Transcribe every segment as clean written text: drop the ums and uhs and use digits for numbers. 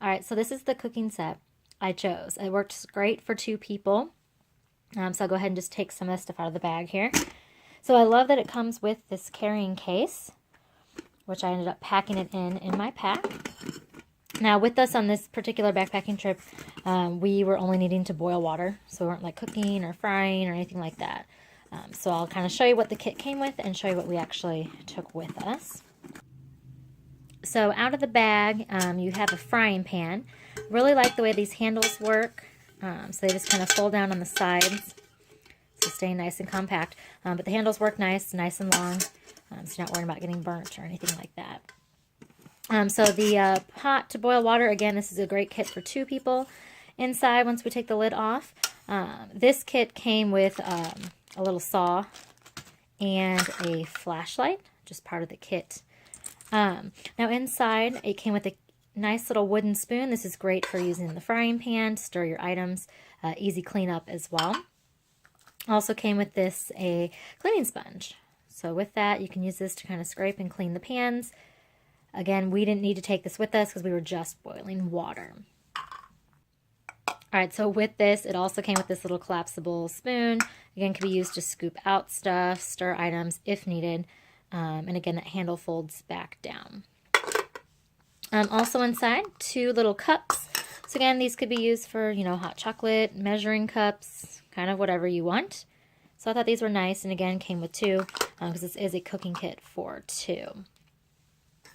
All right, so this is the cooking set I chose. It works great for 2 people. So I'll go ahead and just take some of this stuff out of the bag here. So I love that it comes with this carrying case, which I ended up packing it in my pack. Now with us on this particular backpacking trip, we were only needing to boil water, so we weren't like cooking or frying or anything like that. So I'll kind of show you what the kit came with and show you what we actually took with us. So out of the bag, you have a frying pan. Really like the way these handles work. So they just kind of fold down on the sides, so stay nice and compact. But the handles work nice and long, so you're not worrying about getting burnt or anything like that. So the pot to boil water, again, this is a great kit for 2 people. Inside, once we take the lid off, this kit came with a little saw and a flashlight, just part of the kit. Now inside, it came with a nice little wooden spoon. This is great for using in the frying pan to stir your items. Easy cleanup as well. Also came with this a cleaning sponge. So with that, you can use this to kind of scrape and clean the pans. Again, we didn't need to take this with us because we were just boiling water. Alright, so with this, it also came with this little collapsible spoon. Again, can be used to scoop out stuff, stir items if needed. And again, that handle folds back down. Also inside, 2 little cups. So again, these could be used for, hot chocolate, measuring cups, kind of whatever you want. So I thought these were nice, and again, came with 2, because this is a cooking kit for 2.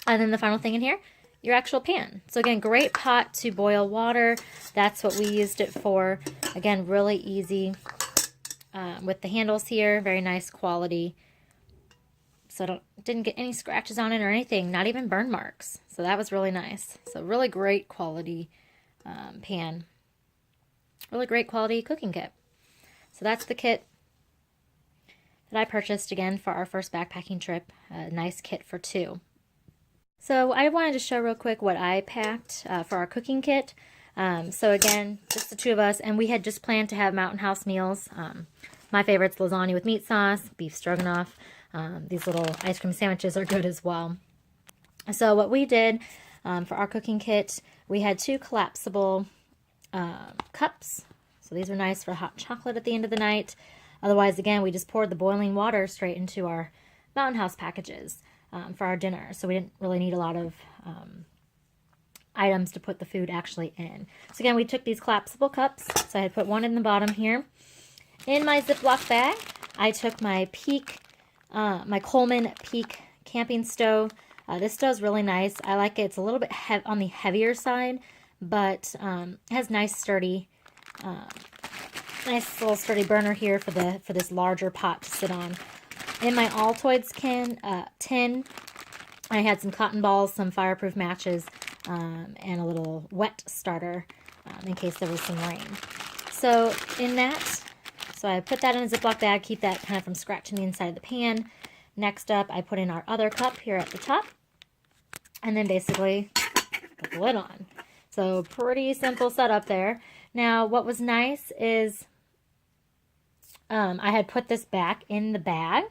And then the final thing in here, your actual pan. So again, great pot to boil water. That's what we used it for. Again, really easy with the handles here. Very nice quality. So didn't get any scratches on it or anything, not even burn marks. So that was really nice. So really great quality pan. Really great quality cooking kit. So that's the kit that I purchased again for our first backpacking trip. A nice kit for 2. So I wanted to show real quick what I packed for our cooking kit. So again, just the 2 of us, and we had just planned to have Mountain House meals. My favorite's lasagna with meat sauce, beef stroganoff. These little ice cream sandwiches are good as well. So what we did for our cooking kit, we had 2 collapsible cups. So these are nice for hot chocolate at the end of the night. Otherwise, again, we just poured the boiling water straight into our Mountain House packages for our dinner. So we didn't really need a lot of items to put the food actually in. So again, we took these collapsible cups. So I had put one in the bottom here. In my Ziploc bag, I took my my Coleman Peak camping stove. This stove's really nice. I like it. It's a little bit on the heavier side, but it has nice sturdy, nice little sturdy burner here for this larger pot to sit on. In my Altoids tin, I had some cotton balls, some fireproof matches, and a little wet starter in case there was some rain. So in that. So I put that in a Ziploc bag, keep that kind of from scratching the inside of the pan. Next up, I put in our other cup here at the top. And then basically put the lid on. So pretty simple setup there. Now what was nice is I had put this back in the bag.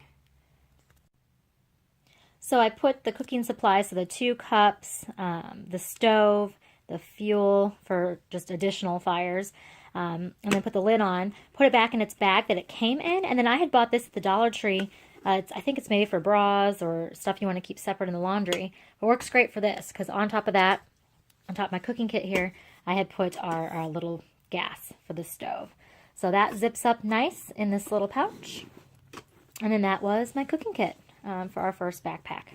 So I put the cooking supplies, so the 2 cups, the stove, the fuel for just additional fires, and then put the lid on, put it back in its bag that it came in, and then I had bought this at the Dollar Tree. I think it's maybe for bras or stuff you want to keep separate in the laundry. It works great for this, because on top of that, on top of my cooking kit here, I had put our little gas for the stove. So that zips up nice in this little pouch. And then that was my cooking kit for our first backpack.